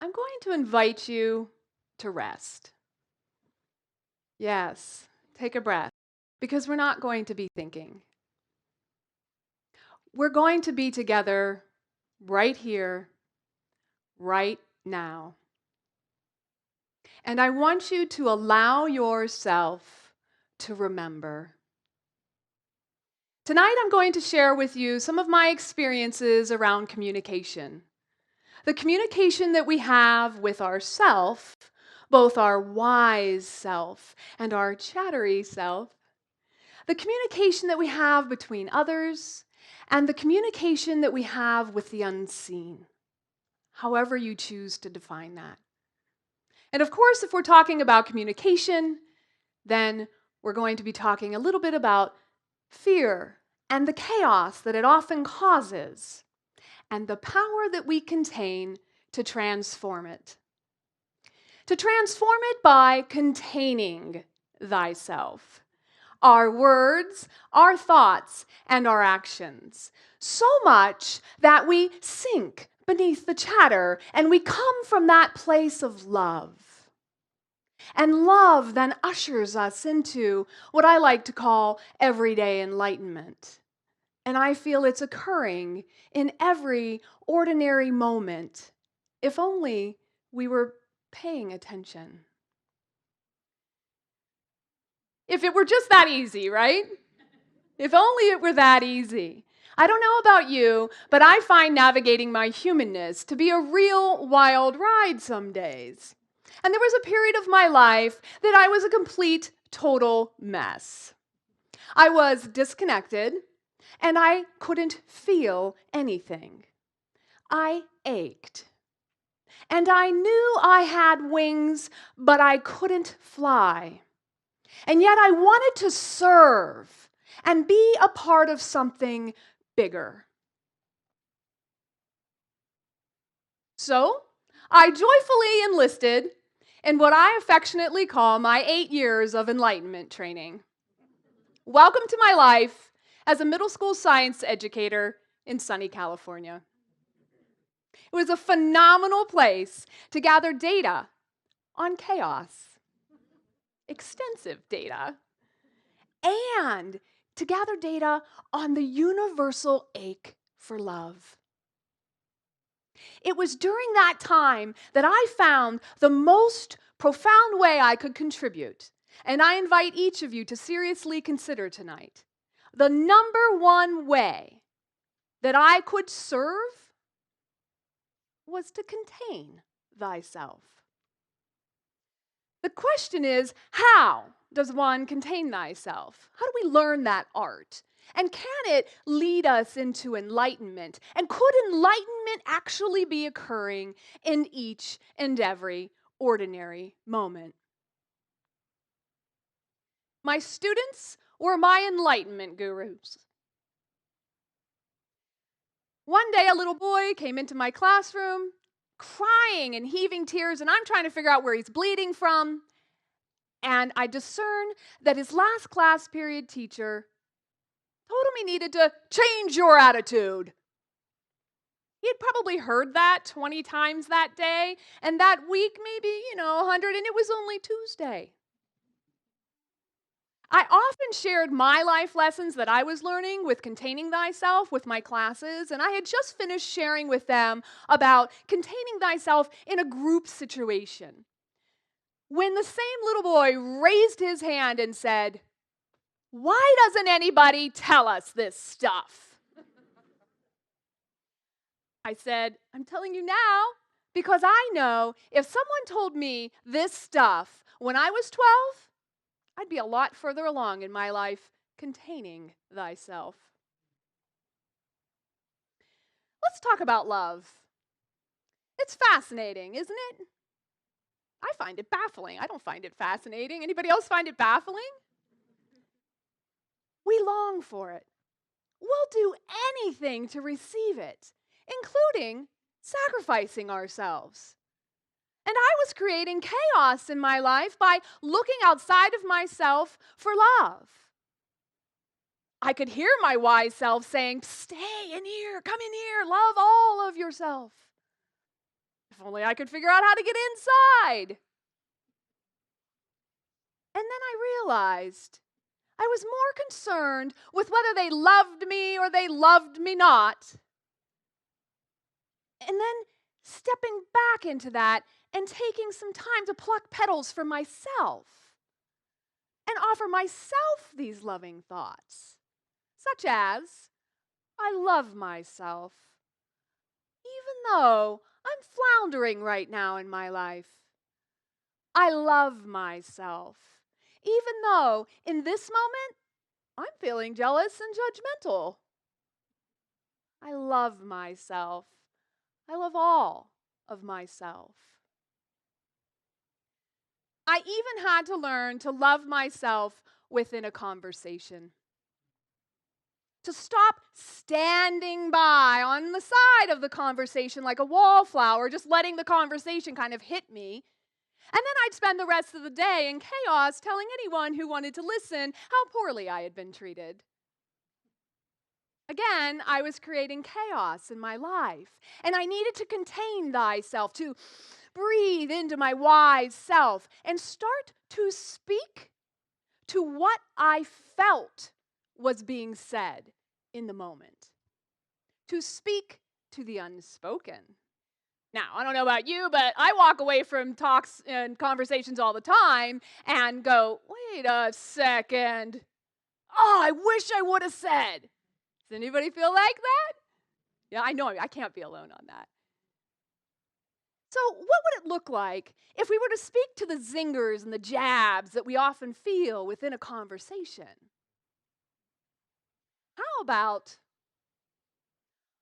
I'm going to invite you to rest. Yes, take a breath, because we're not going to be thinking. We're going to be together right here, right now. And I want you to allow yourself to remember. Tonight, I'm going to share with you some of my experiences around communication. The communication that we have with ourself, both our wise self and our chattery self, the communication that we have between others, and the communication that we have with the unseen, however you choose to define that. And of course, if we're talking about communication, then we're going to be talking a little bit about fear and the chaos that it often causes, and the power that we contain to transform it. To transform it by containing thyself. Our words, our thoughts, and our actions. So much that we sink beneath the chatter and we come from that place of love. And love then ushers us into what I like to call everyday enlightenment. And I feel it's occurring in every ordinary moment, if only we were paying attention. If it were just that easy, right? If only it were that easy. I don't know about you, but I find navigating my humanness to be a real wild ride some days. And there was a period of my life that I was a complete, total mess. I was disconnected, and I couldn't feel anything. I ached. And I knew I had wings, but I couldn't fly. And yet I wanted to serve and be a part of something bigger. So I joyfully enlisted in what I affectionately call my 8 years of enlightenment training. Welcome to my life as a middle school science educator in sunny California. It was a phenomenal place to gather data on chaos, extensive data, and to gather data on the universal ache for love. It was during that time that I found the most profound way I could contribute, and I invite each of you to seriously consider tonight. The number one way that I could serve was to contain thyself. The question is, how does one contain thyself? How do we learn that art? And can it lead us into enlightenment? And could enlightenment actually be occurring in each and every ordinary moment? My students were my enlightenment gurus. One day, a little boy came into my classroom, crying and heaving tears, and I'm trying to figure out where he's bleeding from. And I discerned that his last class period teacher told him he needed to change your attitude. He had probably heard that 20 times that day, and that week maybe, 100, and it was only Tuesday. I often shared my life lessons that I was learning with containing thyself with my classes, and I had just finished sharing with them about containing thyself in a group situation, when the same little boy raised his hand and said, "Why doesn't anybody tell us this stuff?" I said, "I'm telling you now because I know if someone told me this stuff when I was 12, I'd be a lot further along in my life containing thyself." Let's talk about love. It's fascinating, isn't it? I find it baffling. I don't find it fascinating. Anybody else find it baffling? We long for it. We'll do anything to receive it, including sacrificing ourselves. And I was creating chaos in my life by looking outside of myself for love. I could hear my wise self saying, "Stay in here, come in here, love all of yourself." If only I could figure out how to get inside. And then I realized I was more concerned with whether they loved me or they loved me not. And then stepping back into that and taking some time to pluck petals for myself and offer myself these loving thoughts, such as, I love myself, even though I'm floundering right now in my life. I love myself, even though in this moment I'm feeling jealous and judgmental. I love myself. I love all of myself. I even had to learn to love myself within a conversation. To stop standing by on the side of the conversation like a wallflower, just letting the conversation kind of hit me. And then I'd spend the rest of the day in chaos telling anyone who wanted to listen how poorly I had been treated. Again, I was creating chaos in my life, and I needed to contain thyself, to breathe into my wise self, and start to speak to what I felt was being said in the moment. To speak to the unspoken. Now, I don't know about you, but I walk away from talks and conversations all the time and go, wait a second. Oh, I wish I would have said. Does anybody feel like that? Yeah, I know. I can't be alone on that. So what would it look like if we were to speak to the zingers and the jabs that we often feel within a conversation? How about,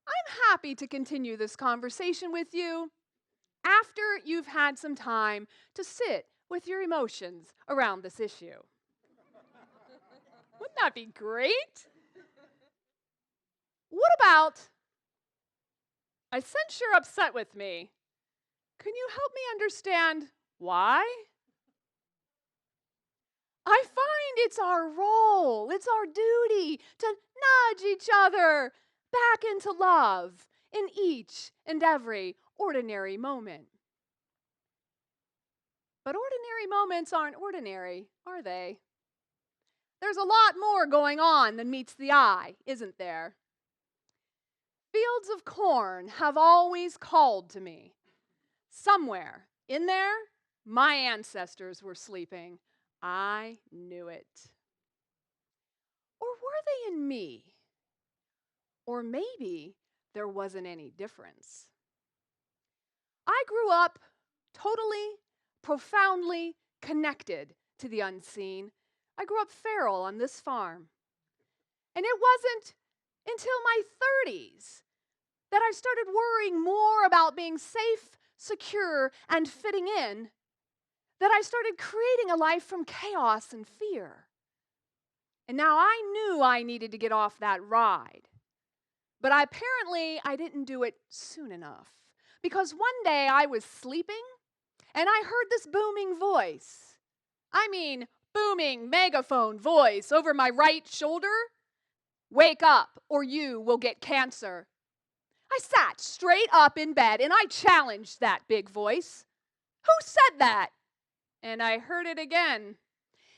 I'm happy to continue this conversation with you after you've had some time to sit with your emotions around this issue. Wouldn't that be great? What about, I sense you're upset with me. Can you help me understand why? I find it's our role, it's our duty to nudge each other back into love in each and every ordinary moment. But ordinary moments aren't ordinary, are they? There's a lot more going on than meets the eye, isn't there? Fields of corn have always called to me. Somewhere in there, my ancestors were sleeping. I knew it. Or were they in me? Or maybe there wasn't any difference. I grew up totally, profoundly connected to the unseen. I grew up feral on this farm. And it wasn't until my 30s that I started worrying more about being safe, secure, and fitting in, that I started creating a life from chaos and fear. And now I knew I needed to get off that ride. But apparently I didn't do it soon enough. Because one day I was sleeping and I heard this booming voice. I mean, booming megaphone voice over my right shoulder. Wake up or you will get cancer. I sat straight up in bed and I challenged that big voice. Who said that? And I heard it again.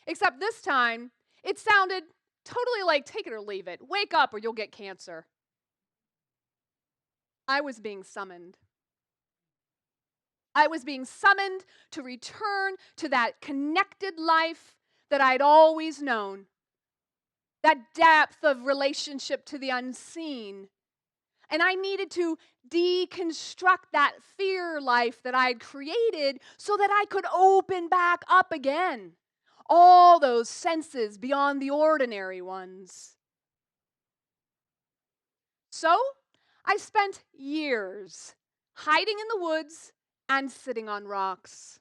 Except this time, it sounded totally like take it or leave it. Wake up or you'll get cancer. I was being summoned. I was being summoned to return to that connected life that I'd always known. That depth of relationship to the unseen. And I needed to deconstruct that fear life that I'd created so that I could open back up again. All those senses beyond the ordinary ones. So, I spent years hiding in the woods and sitting on rocks.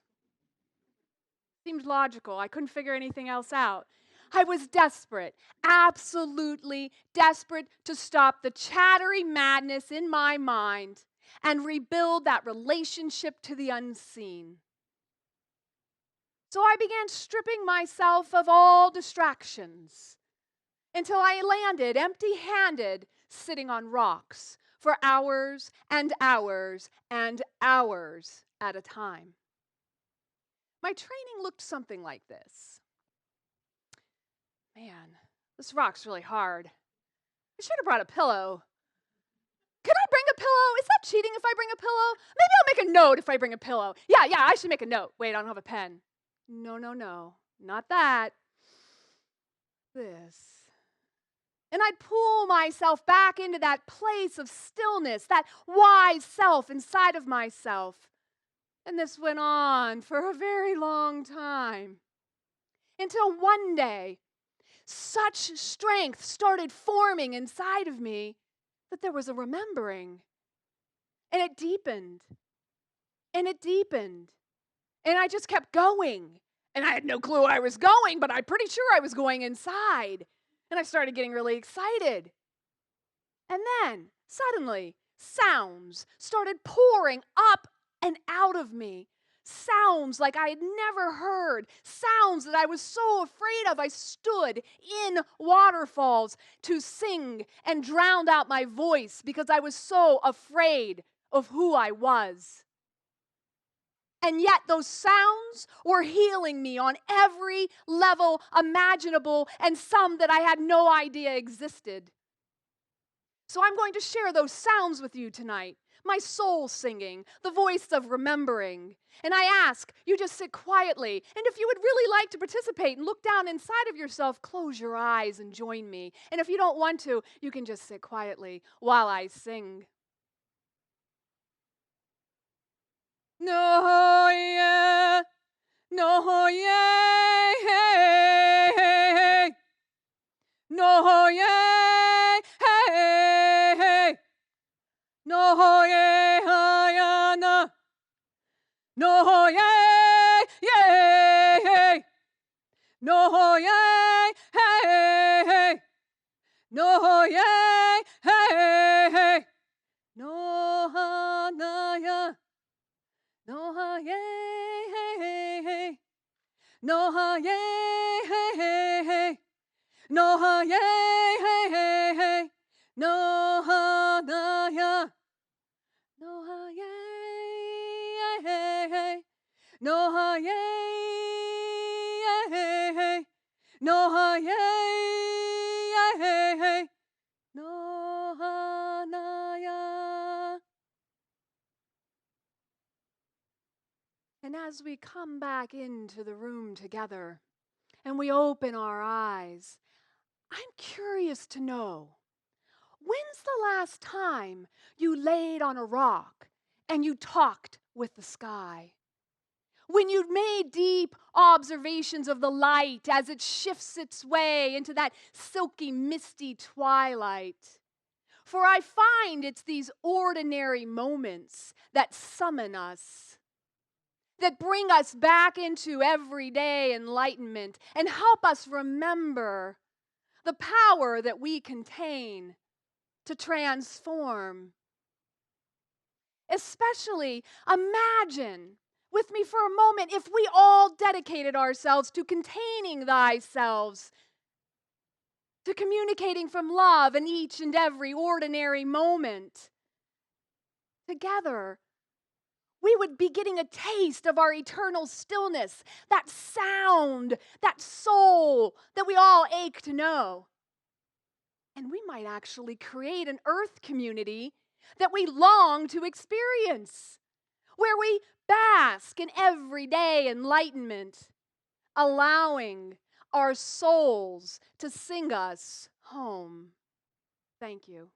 Seemed logical. I couldn't figure anything else out. I was desperate, absolutely desperate to stop the chattery madness in my mind and rebuild that relationship to the unseen. So I began stripping myself of all distractions until I landed empty-handed sitting on rocks for hours and hours and hours at a time. My training looked something like this. Man, this rock's really hard. I should have brought a pillow. Can I bring a pillow? Is that cheating if I bring a pillow? Maybe I'll make a note if I bring a pillow. Yeah, I should make a note. Wait, I don't have a pen. No, not that. This. And I'd pull myself back into that place of stillness, that wise self inside of myself. And this went on for a very long time. Until one day, such strength started forming inside of me that there was a remembering. And it deepened. And it deepened. And I just kept going. And I had no clue where I was going, but I'm pretty sure I was going inside. And I started getting really excited. And then, suddenly, sounds started pouring up and out of me. Sounds like I had never heard. Sounds that I was so afraid of. I stood in waterfalls to sing and drowned out my voice because I was so afraid of who I was. And yet those sounds were healing me on every level imaginable, and some that I had no idea existed. So I'm going to share those sounds with you tonight. My soul singing, the voice of remembering. And I ask you just sit quietly. And if you would really like to participate and look down inside of yourself, close your eyes and join me. And if you don't want to, you can just sit quietly while I sing. No, yeah. No, yeah. Hey, hey, hey. No, yeah. Hey, hey. No, yeah, yeah, no. No, yeah, yeah. No, yeah, hey, hey. No, yeah, hey, hey. No, no, yeah. No, yeah, hey, hey. No, yeah, hey, hey, hey. No, yeah, hey, hey, hey. No, no, yeah. No, yeah, hey, hey. No, yeah, hey, hey. No, yeah, hey, hey. No, no, yeah. And as we come back into the room together and we open our eyes, I'm curious to know, when's the last time you laid on a rock and you talked with the sky? When you made deep observations of the light as it shifts its way into that silky, misty twilight. For I find it's these ordinary moments that summon us, that bring us back into everyday enlightenment and help us remember the power that we contain to transform. Especially, imagine with me for a moment if we all dedicated ourselves to containing thyself, to communicating from love in each and every ordinary moment. Together, we would be getting a taste of our eternal stillness, that sound, that soul that we all ache to know. And we might actually create an earth community that we long to experience, where we bask in everyday enlightenment, allowing our souls to sing us home. Thank you.